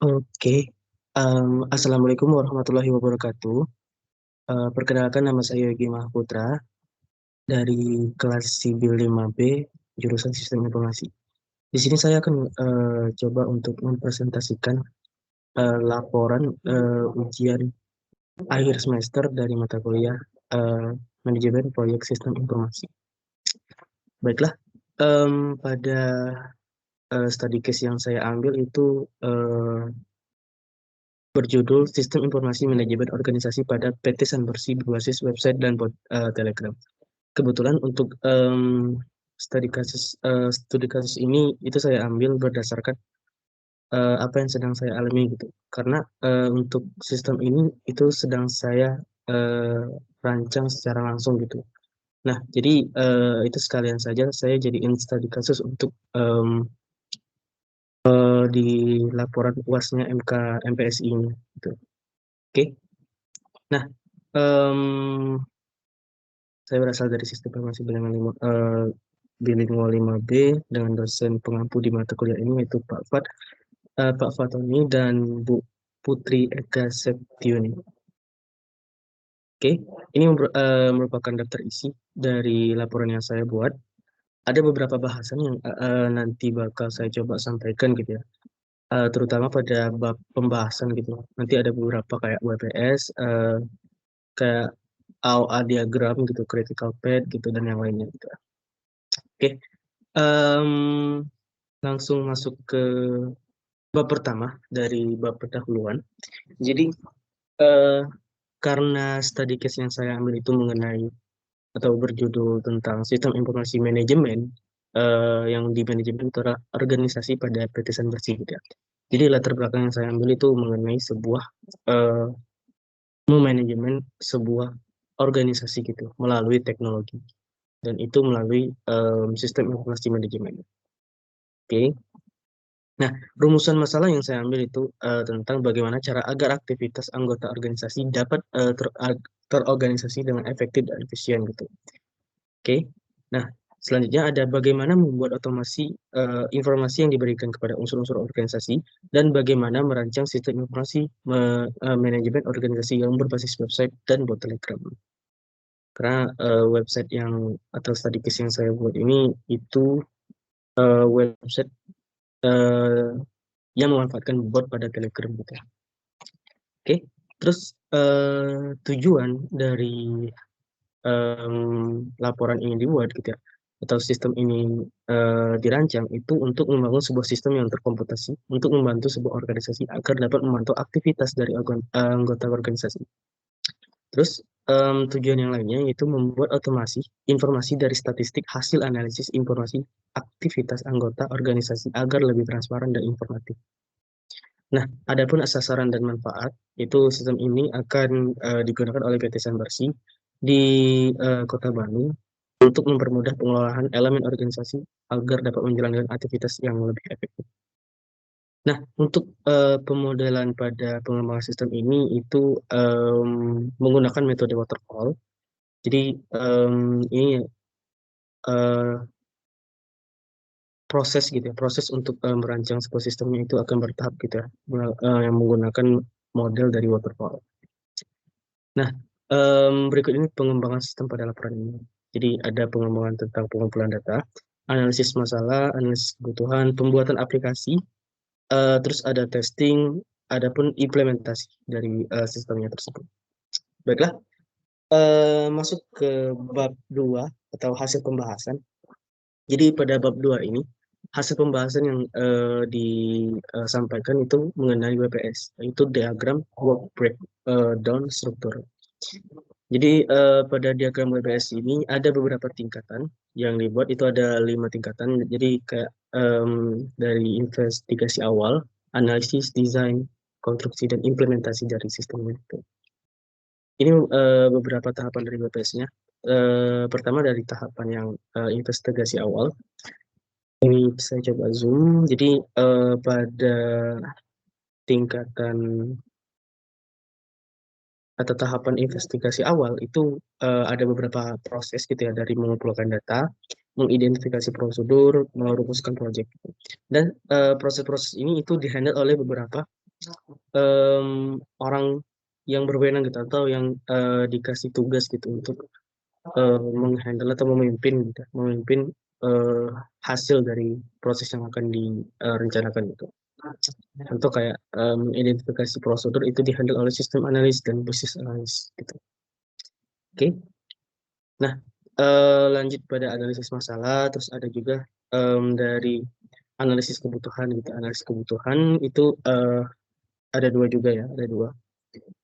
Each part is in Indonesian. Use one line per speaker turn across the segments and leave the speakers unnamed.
Oke, Assalamualaikum warahmatullahi wabarakatuh. Perkenalkan nama saya Yogi Mahputra dari kelas Sibil 5B, jurusan Sistem Informasi. Di sini saya akan coba untuk mempresentasikan laporan ujian akhir semester dari mata kuliah eh, Manajemen Proyek Sistem Informasi. Baiklah, pada study case yang saya ambil itu berjudul Sistem Informasi Manajemen Organisasi pada PT Sanbersi berbasis website dan Telegram. Kebetulan untuk studi kasus ini itu saya ambil berdasarkan apa yang sedang saya alami gitu. Karena untuk sistem ini itu sedang saya eh, rancang secara langsung gitu. Nah, jadi itu sekalian saja saya jadiin studi kasus untuk di laporan UASnya MPSI ini gitu. Oke. Nah, em, saya berasal dari Sistem Informasi Bilingual 5B dengan dosen pengampu di mata kuliah ini yaitu Pak Fatoni dan Bu Putri Eka Septiuni. Oke, ini merupakan daftar isi dari laporan yang saya buat. Ada beberapa bahasan yang nanti bakal saya coba sampaikan gitu ya. Terutama pada bab pembahasan gitu. Nanti ada beberapa kayak WPS, kayak AOA diagram gitu, critical path gitu dan yang lainnya gitu. Oke, em, langsung masuk ke bab pertama dari bab pendahuluan. Jadi eh, karena study case yang saya ambil itu mengenai atau berjudul tentang sistem informasi manajemen yang di manajemen itu adalah organisasi pada PT Sanbersi gitu ya. Jadi latar belakang yang saya ambil itu mengenai sebuah eh, memanajemen sebuah organisasi gitu melalui teknologi dan itu melalui sistem informasi manajemen. Oke. Nah, rumusan masalah yang saya ambil itu tentang bagaimana cara agar aktivitas anggota organisasi dapat terorganisasi dengan efektif dan efisien gitu. Oke. Nah, selanjutnya ada bagaimana membuat otomasi informasi yang diberikan kepada unsur-unsur organisasi dan bagaimana merancang sistem informasi manajemen organisasi yang berbasis website dan bot Telegram. Karena website yang atau study case yang saya buat ini itu website eh, yang memanfaatkan bot pada Telegram gitu ya. Oke, terus tujuan dari laporan ini dibuat gitu ya, atau sistem ini dirancang itu untuk membangun sebuah sistem yang terkomputasi untuk membantu sebuah organisasi agar dapat memantau aktivitas dari anggota organisasi. Terus tujuan yang lainnya yaitu membuat otomasi informasi dari statistik hasil analisis informasi aktivitas anggota organisasi agar lebih transparan dan informatif. Nah, adapun sasaran dan manfaat, itu sistem ini akan digunakan oleh PT Sanbarsi di Kota Bandung untuk mempermudah pengelolaan elemen organisasi agar dapat menjalankan aktivitas yang lebih efektif. Nah, untuk pemodelan pada pengembangan sistem ini itu menggunakan metode waterfall. Jadi ini eh, proses gitu ya, proses untuk merancang sebuah sistemnya itu akan bertahap gitu ya, yang menggunakan model dari waterfall. Nah, berikut ini pengembangan sistem pada laporan ini. Jadi ada pengembangan tentang pengumpulan data, analisis masalah, analisis kebutuhan, pembuatan aplikasi, terus ada testing, ada pun implementasi dari sistemnya tersebut. Baiklah, masuk ke bab 2 atau hasil pembahasan. Jadi pada bab 2 ini, hasil pembahasan yang disampaikan itu mengenai WPS, yaitu diagram work breakdown struktur. Jadi pada diagram WBS ini ada beberapa tingkatan yang dibuat itu ada 5 tingkatan. Jadi kayak dari investigasi awal, analisis, desain, konstruksi dan implementasi dari sistemnya itu. Ini beberapa tahapan dari WBS-nya. Pertama dari tahapan yang investigasi awal. Ini saya coba zoom. Jadi pada tingkatan atau tahapan investigasi awal itu ada beberapa proses gitu ya, dari mengumpulkan data, mengidentifikasi prosedur, merumuskan proyek. Dan proses-proses ini itu dihandle oleh beberapa orang yang berwenang gitu, atau yang dikasih tugas gitu untuk menghandle atau memimpin gitu, memimpin eh, hasil dari proses yang akan direncanakan gitu. Contoh kayak mengidentifikasi prosedur itu dihandle oleh sistem analis dan business analis gitu. Oke. Nah, lanjut pada analisis masalah, terus ada juga dari analisis kebutuhan gitu. Analisis kebutuhan itu ada dua juga ya, ada dua,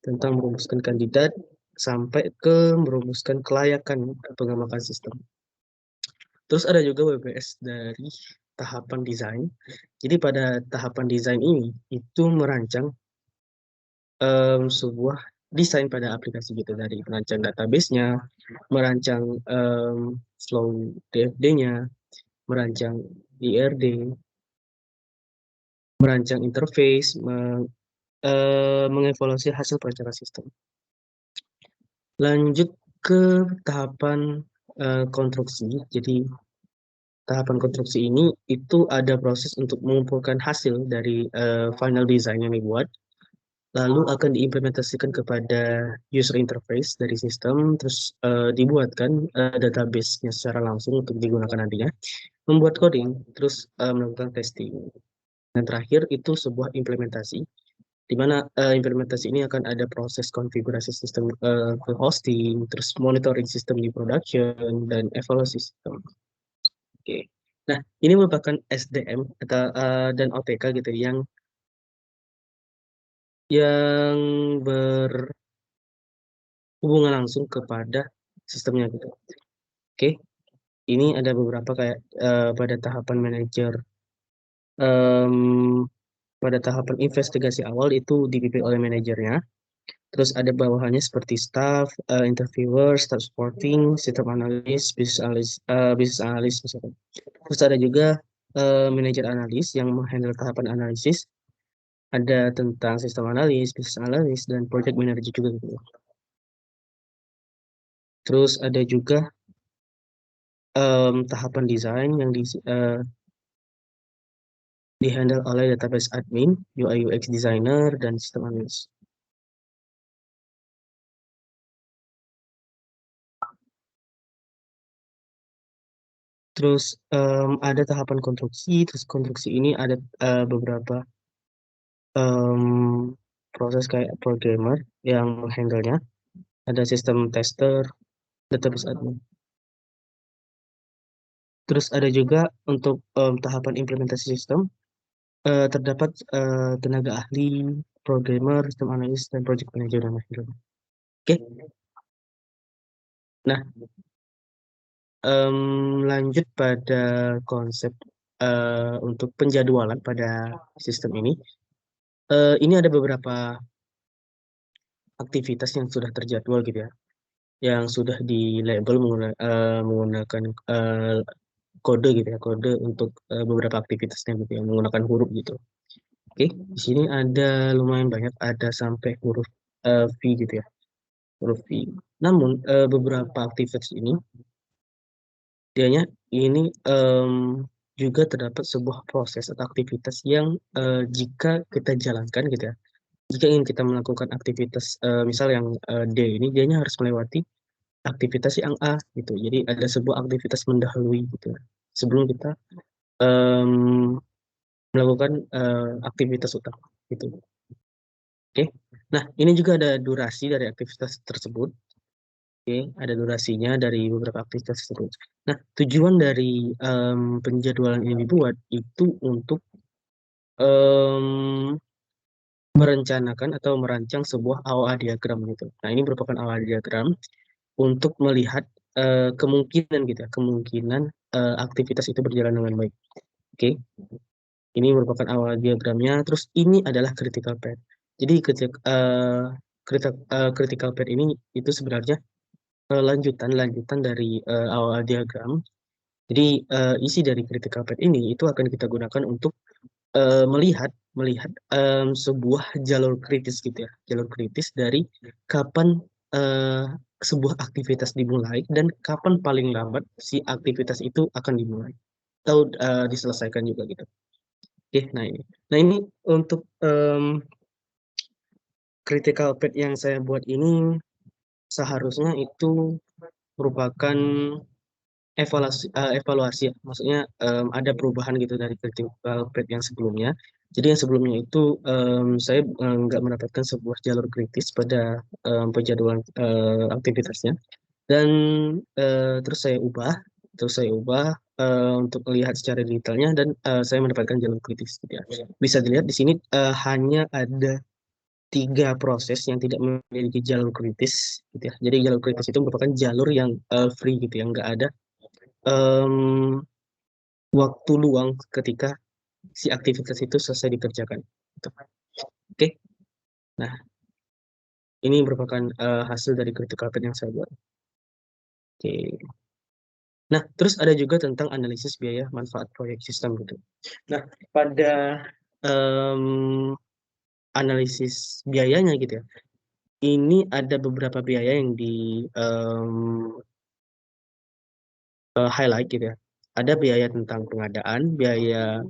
tentang merumuskan kandidat sampai ke merumuskan kelayakan pengemakan sistem. Terus ada juga WBS dari tahapan desain. Jadi pada tahapan desain ini itu merancang sebuah desain pada aplikasi gitu, dari merancang database-nya, merancang flow DFD-nya, merancang IRD, merancang interface, mengevaluasi hasil perencanaan sistem. Lanjut ke tahapan konstruksi. Jadi tahapan konstruksi ini itu ada proses untuk mengumpulkan hasil dari final design yang dibuat, lalu akan diimplementasikan kepada user interface dari sistem, terus dibuatkan database-nya secara langsung untuk digunakan nantinya, membuat coding, terus melakukan testing. Dan terakhir itu sebuah implementasi, di mana implementasi ini akan ada proses konfigurasi sistem ke hosting, terus monitoring sistem di production, dan evaluasi sistem. Oke. Nah, ini merupakan SDM atau dan OTK gitu yang berhubungan langsung kepada sistemnya gitu. Oke. Ini ada beberapa kayak pada tahapan manajer, em, pada tahapan investigasi awal itu dipimpin oleh manajernya. Terus ada bawahannya seperti staff, interviewer, staff supporting, sistem analis, business analis misalkan. Terus ada juga manajer analis yang menghandle tahapan analisis. Ada tentang sistem analis, business analis, dan project manager juga gitu. Terus ada juga tahapan desain yang dihandle oleh database admin, UI UX designer, dan sistem analis. Terus ada tahapan konstruksi. Terus konstruksi ini ada beberapa proses kayak programmer yang menghandle-nya. Ada sistem tester, database admin. Terus ada juga untuk tahapan implementasi sistem, terdapat tenaga ahli, programmer, sistem analis, dan project manager dan lain-lain. Oke. Nah, lanjut pada konsep untuk penjadwalan pada sistem ini. Ini ada beberapa aktivitas yang sudah terjadwal gitu ya, yang sudah di label menggunakan kode gitu ya, kode untuk beberapa aktivitasnya gitu ya, menggunakan huruf gitu. Oke, di sini ada lumayan banyak, ada sampai huruf V gitu ya, huruf V. Namun beberapa aktivitas ini, dianya ini juga terdapat sebuah proses atau aktivitas yang jika kita jalankan gitu ya, jika ingin kita melakukan aktivitas misal yang D ini, dianya harus melewati aktivitas yang A gitu. Jadi ada sebuah aktivitas mendahului gitu ya, sebelum kita em, melakukan aktivitas utama gitu. Oke. Nah, ini juga ada durasi dari aktivitas tersebut. Oke, ada durasinya dari beberapa aktivitas tersebut. Nah, tujuan dari penjadwalan ini dibuat itu untuk em, merencanakan atau merancang sebuah AOA diagram gitu. Nah, ini merupakan AOA diagram untuk melihat kemungkinan gitu ya, kemungkinan aktivitas itu berjalan dengan baik. Oke, ini merupakan awal diagramnya. Terus ini adalah critical path. Jadi critical path ini itu sebenarnya lanjutan dari awal diagram. Jadi isi dari critical path ini itu akan kita gunakan untuk melihat melihat sebuah jalur kritis gitu ya, jalur kritis dari kapan eh, sebuah aktivitas dimulai dan kapan paling lambat si aktivitas itu akan dimulai atau diselesaikan juga gitu. Oke, nah ini untuk critical path yang saya buat ini seharusnya itu merupakan evaluasi ya. Maksudnya ada perubahan gitu dari critical path yang sebelumnya. Jadi yang sebelumnya itu saya nggak mendapatkan sebuah jalur kritis pada penjadwalan aktivitasnya dan terus saya ubah untuk melihat secara detailnya dan saya mendapatkan jalur kritis gitu ya. Bisa dilihat di sini hanya ada 3 proses yang tidak memiliki jalur kritis gitu ya. Jadi jalur kritis itu merupakan jalur yang free gitu yang nggak ada em, waktu luang ketika si aktivitas itu selesai dikerjakan. Gitu. Oke, nah ini merupakan hasil dari critical path yang saya buat. Oke, nah terus ada juga tentang analisis biaya manfaat proyek sistem gitu. Nah pada em, analisis biayanya gitu ya, ini ada beberapa biaya yang di highlight gitu ya. Ada biaya tentang pengadaan, biaya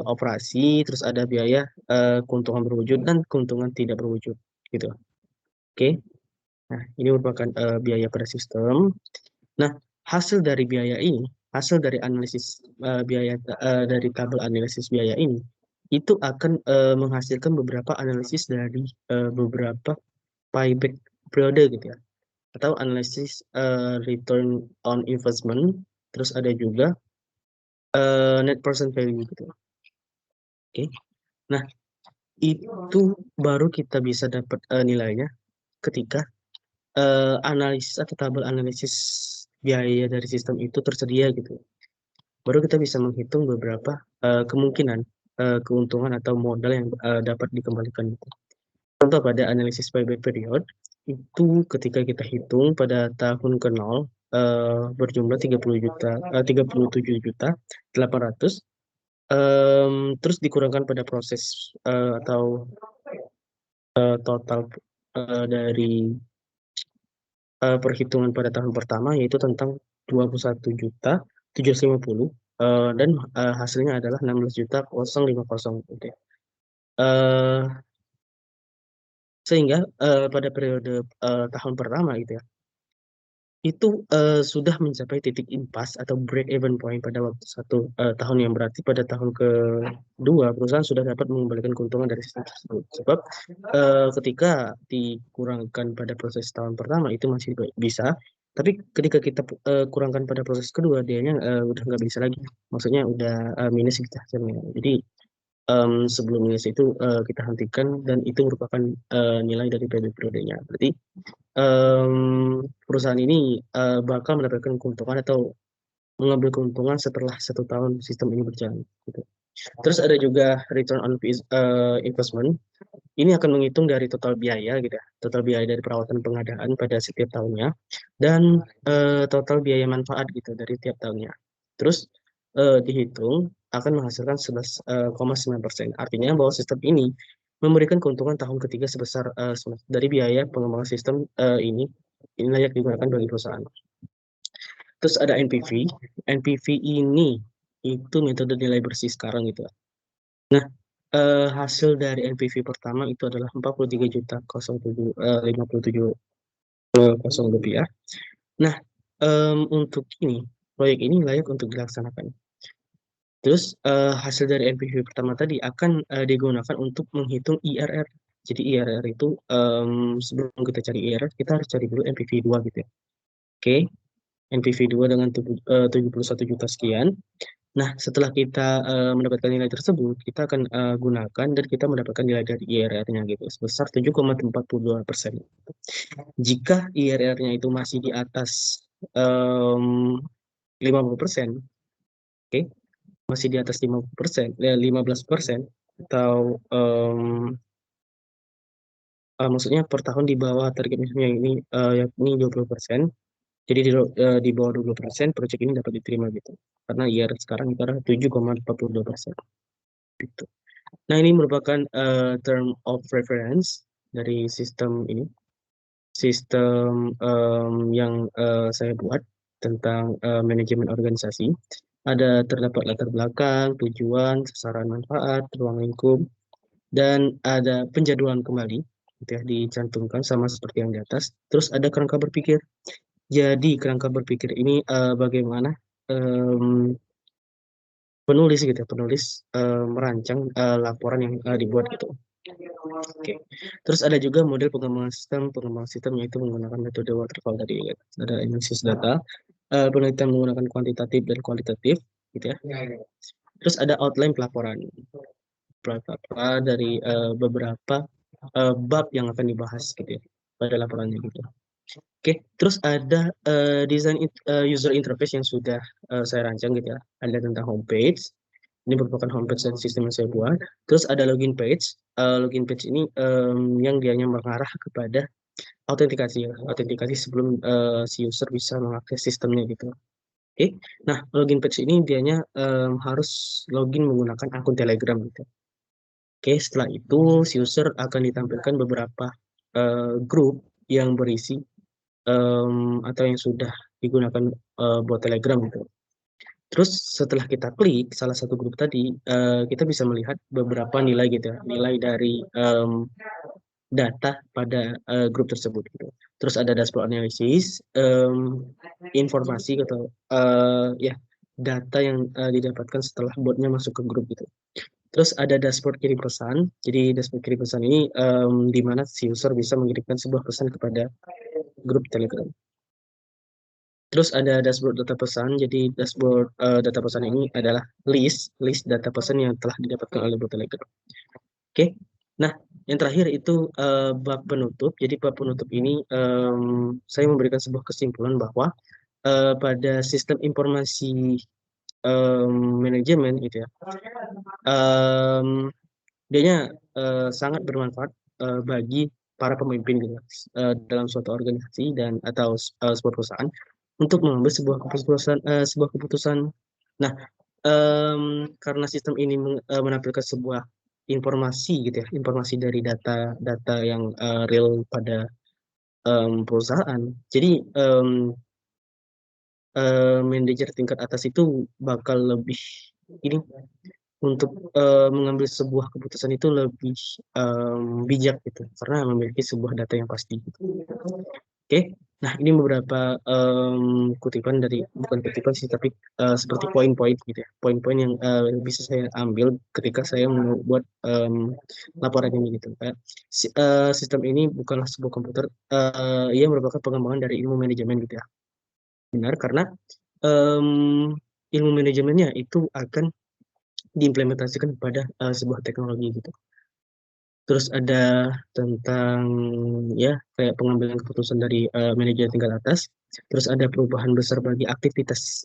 operasi, terus ada biaya keuntungan berwujud dan keuntungan tidak berwujud gitu. Oke. Nah, ini merupakan biaya pada sistem. Nah, hasil dari biaya ini, hasil dari analisis biaya dari tabel analisis biaya ini itu akan menghasilkan beberapa analisis dari beberapa payback periode gitu ya atau analisis return on investment, terus ada juga net present value gitu. Oke. Nah, itu baru kita bisa dapat nilainya ketika analisis atau tabel analisis biaya dari sistem itu tersedia gitu. Baru kita bisa menghitung beberapa kemungkinan keuntungan atau modal yang dapat dikembalikan. Contoh pada analisis payback period itu ketika kita hitung pada tahun ke-0 berjumlah 30 juta 37 juta 800 terus dikurangkan pada proses atau total dari perhitungan pada tahun pertama yaitu tentang 21 juta 750 dan hasilnya adalah 16 juta 050 gitu ya. Eh, sehingga pada periode tahun pertama gitu ya itu sudah mencapai titik impas atau break even point pada waktu 1 tahun yang berarti pada tahun kedua perusahaan sudah dapat mengembalikan keuntungan dari sistem tersebut. Sebab ketika dikurangkan pada proses tahun pertama itu masih bisa, tapi ketika kita kurangkan pada proses kedua, dianya udah nggak bisa lagi. Maksudnya udah minus gitu hasilnya. Jadi sebelum minus itu kita hentikan dan itu merupakan nilai dari PB periodenya. Berarti perusahaan ini bakal mendapatkan keuntungan atau mengambil keuntungan setelah 1 tahun sistem ini berjalan. Gitu. Terus ada juga return on investment. Ini akan menghitung dari total biaya gitu ya, total biaya dari perawatan pengadaan pada setiap tahunnya dan total biaya manfaat gitu dari tiap tahunnya. Terus dihitung akan menghasilkan 11,9%. Artinya bahwa sistem ini memberikan keuntungan tahun ketiga sebesar dari biaya pengembangan sistem ini layak digunakan bagi perusahaan. Terus ada NPV. NPV ini itu metode nilai bersih sekarang gitu. Nah, hasil dari NPV pertama itu adalah 43 juta 07 57 kosong rupiah. Nah, untuk ini proyek ini layak untuk dilaksanakan. Terus hasil dari NPV pertama tadi akan digunakan untuk menghitung IRR. Jadi IRR itu sebelum kita cari IRR kita harus cari dulu NPV 2 gitu ya. Oke, NPV 2 dengan 71 juta sekian. Nah, setelah kita mendapatkan nilai tersebut, kita akan gunakan dan kita mendapatkan nilai dari IRR-nya gitu sebesar 7,42%. Jika IRR-nya itu masih di atas 50%, oke, masih di atas 50%, 15% atau maksudnya per tahun di bawah target misalnya ini yakni 20%. Jadi di bawah 20%, proyek ini dapat diterima gitu. Karena IRR sekarang itu adalah 7,42%. gitu. Nah, ini merupakan term of reference dari sistem ini, sistem yang saya buat tentang manajemen organisasi. Ada terdapat latar belakang, tujuan, sasaran manfaat, ruang lingkup, dan ada penjadwalan kembali, gitu ya, dicantumkan sama seperti yang di atas. Terus ada kerangka berpikir. Jadi kerangka berpikir ini bagaimana em, penulis gitu ya, penulis merancang laporan yang dibuat gitu. Oke. Terus ada juga model pengembangan sistem yaitu menggunakan metode waterfall tadi. Ya. Ada analisis data, penelitian menggunakan kuantitatif dan kualitatif, gitu ya. Terus ada outline pelaporan, dari beberapa bab yang akan dibahas gitu ya pada laporannya gitu. Oke, terus ada desain user interface yang sudah saya rancang gitu ya. Ada tentang homepage. Ini merupakan homepage dan sistem yang saya buat. Terus ada login page. Login page ini yang dianya mengarah kepada autentikasi ya. Autentikasi sebelum si user bisa mengakses sistemnya gitu. Oke, nah login page ini dianya harus login menggunakan akun Telegram gitu. Oke, setelah itu si user akan ditampilkan beberapa grup yang berisi atau yang sudah digunakan buat Telegram gitu. Terus setelah kita klik salah satu grup tadi, kita bisa melihat beberapa nilai gitu ya, nilai dari data pada grup tersebut gitu. Terus ada dashboard analysis, informasi atau ya data yang didapatkan setelah botnya masuk ke grup gitu. Terus ada dashboard kirim pesan. Jadi dashboard kirim pesan ini di mana si user bisa mengirimkan sebuah pesan kepada grup Telegram. Terus ada dashboard data pesan. Jadi dashboard data pesan ini adalah list data pesan yang telah didapatkan oleh bot Telegram. Oke. Nah, yang terakhir itu bab penutup. Jadi bab penutup ini saya memberikan sebuah kesimpulan bahwa pada sistem informasi manajemen gitu ya, dianya sangat bermanfaat bagi para pemimpin gitu dalam suatu organisasi dan atau sebuah perusahaan untuk mengambil sebuah keputusan. Nah, karena sistem ini menampilkan sebuah informasi gitu ya, informasi dari data yang real pada perusahaan. Jadi manajer tingkat atas itu bakal lebih ini untuk mengambil sebuah keputusan itu lebih bijak gitu karena memiliki sebuah data yang pasti gitu. Oke, nah ini beberapa kutipan dari bukan kutipan sih tapi seperti poin-poin gitu ya, poin-poin yang bisa saya ambil ketika saya membuat laporan ini gitu. Sistem ini bukanlah sebuah komputer, ia merupakan pengembangan dari ilmu manajemen gitu ya. Benar karena ilmu manajemennya itu akan diimplementasikan pada sebuah teknologi gitu. Terus ada tentang ya kayak pengambilan keputusan dari manajer tingkat atas. Terus ada perubahan besar bagi aktivitas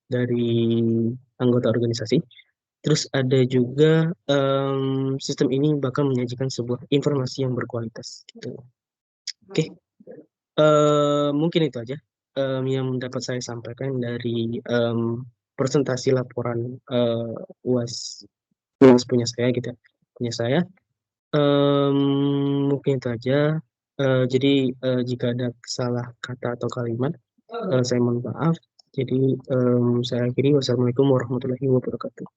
dari anggota organisasi. Terus ada juga sistem ini bakal menyajikan sebuah informasi yang berkualitas gitu. Oke, mungkin itu aja yang dapat saya sampaikan dari presentasi laporan UAS UAS punya saya gitu ya. Punya saya. Mungkin itu aja. Jadi jika ada salah kata atau kalimat, saya mohon maaf. Jadi saya akhiri. Wassalamualaikum warahmatullahi wabarakatuh.